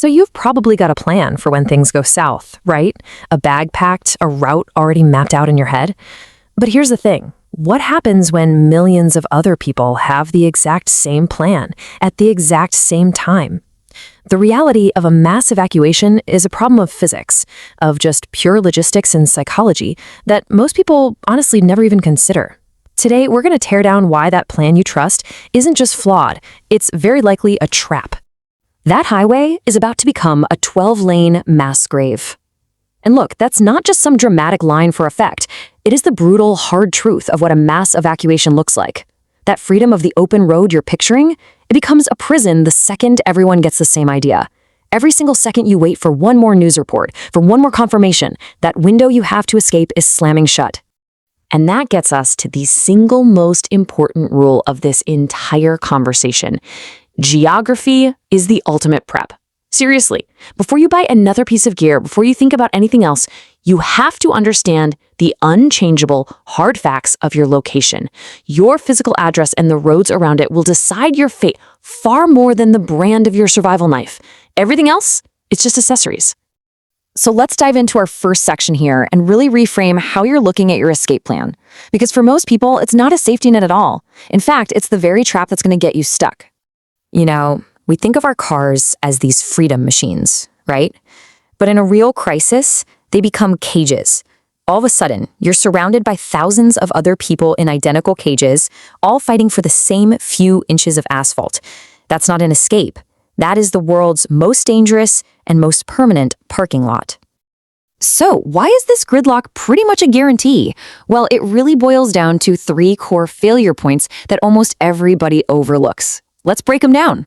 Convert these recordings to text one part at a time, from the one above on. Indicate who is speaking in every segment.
Speaker 1: So you've probably got a plan for when things go south, right? A bag packed, a route already mapped out in your head. But here's the thing. What happens when millions of other people have the exact same plan at the exact same time? The reality of a mass evacuation is a problem of physics, of just pure logistics and psychology that most people honestly never even consider. Today, we're going to tear down why that plan you trust isn't just flawed, it's very likely a trap. That highway is about to become a 12-lane mass grave. And look, that's not just some dramatic line for effect. It is the brutal, hard truth of what a mass evacuation looks like. That freedom of the open road you're picturing, it becomes a prison the second everyone gets the same idea. Every single second you wait for one more news report, for one more confirmation, that window you have to escape is slamming shut. And that gets us to the single most important rule of this entire conversation. Geography is the ultimate prep. Seriously, before you buy another piece of gear, before you think about anything else, you have to understand the unchangeable, hard facts of your location. Your physical address and the roads around it will decide your fate far more than the brand of your survival knife. Everything else, it's just accessories. So let's dive into our first section here and really reframe how you're looking at your escape plan. Because for most people, it's not a safety net at all. In fact, it's the very trap that's going to get you stuck. You know, we think of our cars as these freedom machines, right? But in a real crisis, they become cages. All of a sudden, you're surrounded by thousands of other people in identical cages, all fighting for the same few inches of asphalt. That's not an escape. That is the world's most dangerous and most permanent parking lot. So, why is this gridlock pretty much a guarantee? Well, it really boils down to 3 core failure points that almost everybody overlooks. Let's break them down.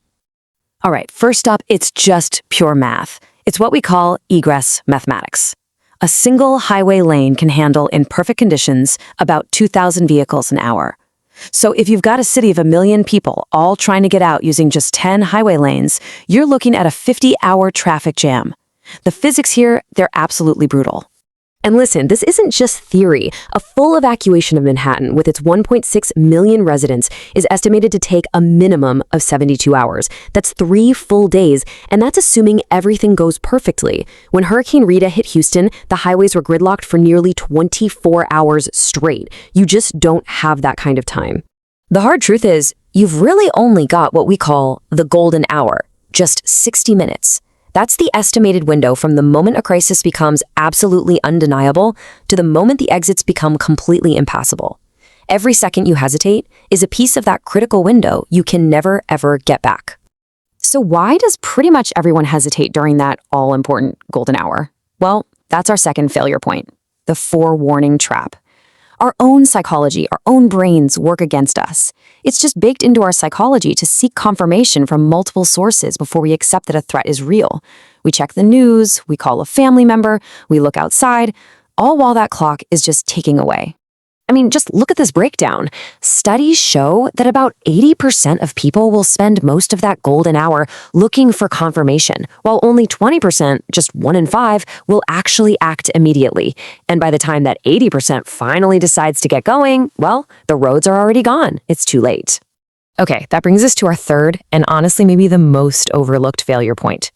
Speaker 1: All right, first up, it's just pure math. It's what we call egress mathematics. A single highway lane can handle, in perfect conditions, about 2,000 vehicles an hour. So if you've got a city of 1 million people all trying to get out using just 10 highway lanes, you're looking at a 50-hour traffic jam. The physics here, they're absolutely brutal. And listen, this isn't just theory. A full evacuation of Manhattan with its 1.6 million residents is estimated to take a minimum of 72 hours. That's 3 full days, and that's assuming everything goes perfectly. When Hurricane Rita hit Houston, the highways were gridlocked for nearly 24 hours straight. You just don't have that kind of time. The hard truth is, you've really only got what we call the golden hour, just 60 minutes. That's the estimated window from the moment a crisis becomes absolutely undeniable to the moment the exits become completely impassable. Every second you hesitate is a piece of that critical window you can never, ever get back. So why does pretty much everyone hesitate during that all-important golden hour? Well, that's our second failure point, the forewarning trap. Our own psychology, our own brains work against us. It's just baked into our psychology to seek confirmation from multiple sources before we accept that a threat is real. We check the news, we call a family member, we look outside, all while that clock is just ticking away. I mean, just look at this breakdown. Studies show that about 80% of people will spend most of that golden hour looking for confirmation, while only 20%, just 1 in 5, will actually act immediately. And by the time that 80% finally decides to get going, well, the roads are already gone. It's too late. Okay, that brings us to our third, and honestly maybe the most overlooked failure point.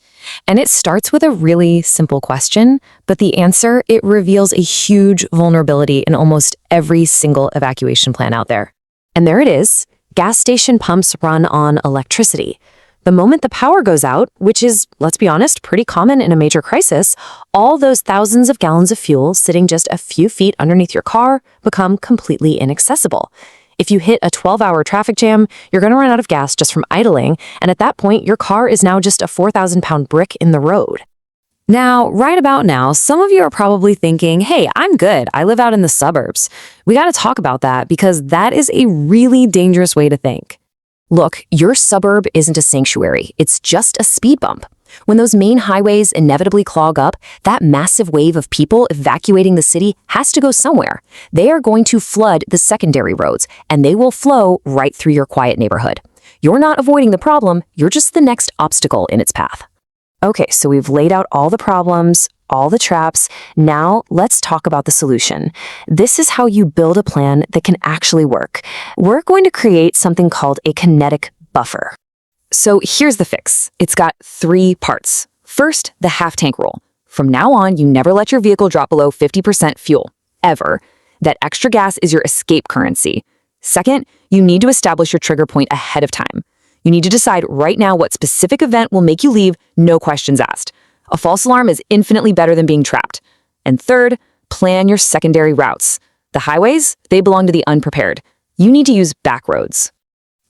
Speaker 1: And it starts with a really simple question, but the answer, it reveals a huge vulnerability in almost every single evacuation plan out there. And there it is. Gas station pumps run on electricity. The moment the power goes out, which is, let's be honest, pretty common in a major crisis, all those thousands of gallons of fuel sitting just a few feet underneath your car become completely inaccessible. If you hit a 12-hour traffic jam, you're going to run out of gas just from idling, and at that point, your car is now just a 4,000-pound brick in the road. Now, right about now, some of you are probably thinking, hey, I'm good. I live out in the suburbs. We got to talk about that because that is a really dangerous way to think. Look, your suburb isn't a sanctuary. It's just a speed bump. When those main highways inevitably clog up, that massive wave of people evacuating the city has to go somewhere. They are going to flood the secondary roads, and they will flow right through your quiet neighborhood. You're not avoiding the problem, you're just the next obstacle in its path. Okay, so we've laid out all the problems, all the traps. Now let's talk about the solution. This is how you build a plan that can actually work. We're going to create something called a kinetic buffer. So here's the fix. It's got 3 parts.
Speaker 2: First, the half-tank rule. From now on, you never let your vehicle drop below 50% fuel, ever. That extra gas is your escape currency. Second, you need to establish your trigger point ahead of time. You need to decide right now what specific event will make you leave, no questions asked. A false alarm is infinitely better than being trapped. And third, plan your secondary routes. The highways, they belong to the unprepared. You need to use back roads.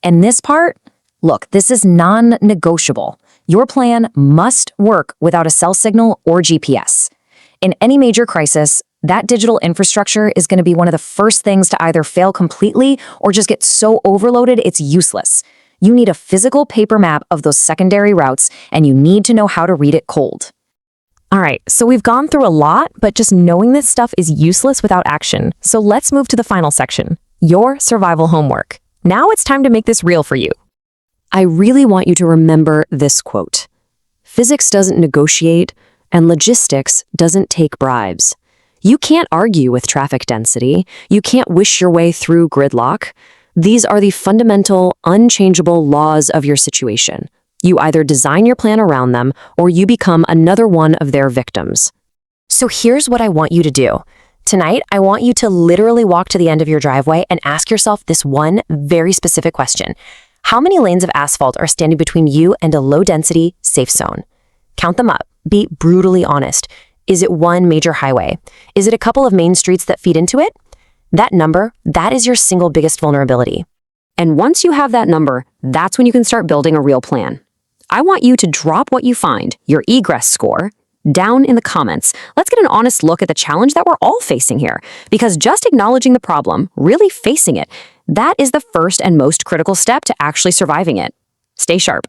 Speaker 1: And this part? Look, this is non-negotiable. Your plan must work without a cell signal or GPS. In any major crisis, that digital infrastructure is going to be one of the first things to either fail completely or just get so overloaded it's useless. You need a physical paper map of those secondary routes, and you need to know how to read it cold. All right, so we've gone through a lot, but just knowing this stuff is useless without action. So let's move to the final section, your survival homework. Now it's time to make this real for you. I really want you to remember this quote. Physics doesn't negotiate, and logistics doesn't take bribes. You can't argue with traffic density. You can't wish your way through gridlock. These are the fundamental, unchangeable laws of your situation. You either design your plan around them, or you become another one of their victims. So here's what I want you to do. Tonight, I want you to literally walk to the end of your driveway and ask yourself this one very specific question. How many lanes of asphalt are standing between you and a low-density, safe zone? Count them up. Be brutally honest. Is it one major highway? Is it a couple of main streets that feed into it? That number, that is your single biggest vulnerability.
Speaker 2: And once you have that number, that's when you can start building a real plan. I want you to drop what you find, your egress score, down in the comments. Let's get an honest look at the challenge that we're all facing here. Because just acknowledging the problem, really facing it, that is the first and most critical step to actually surviving it. Stay sharp.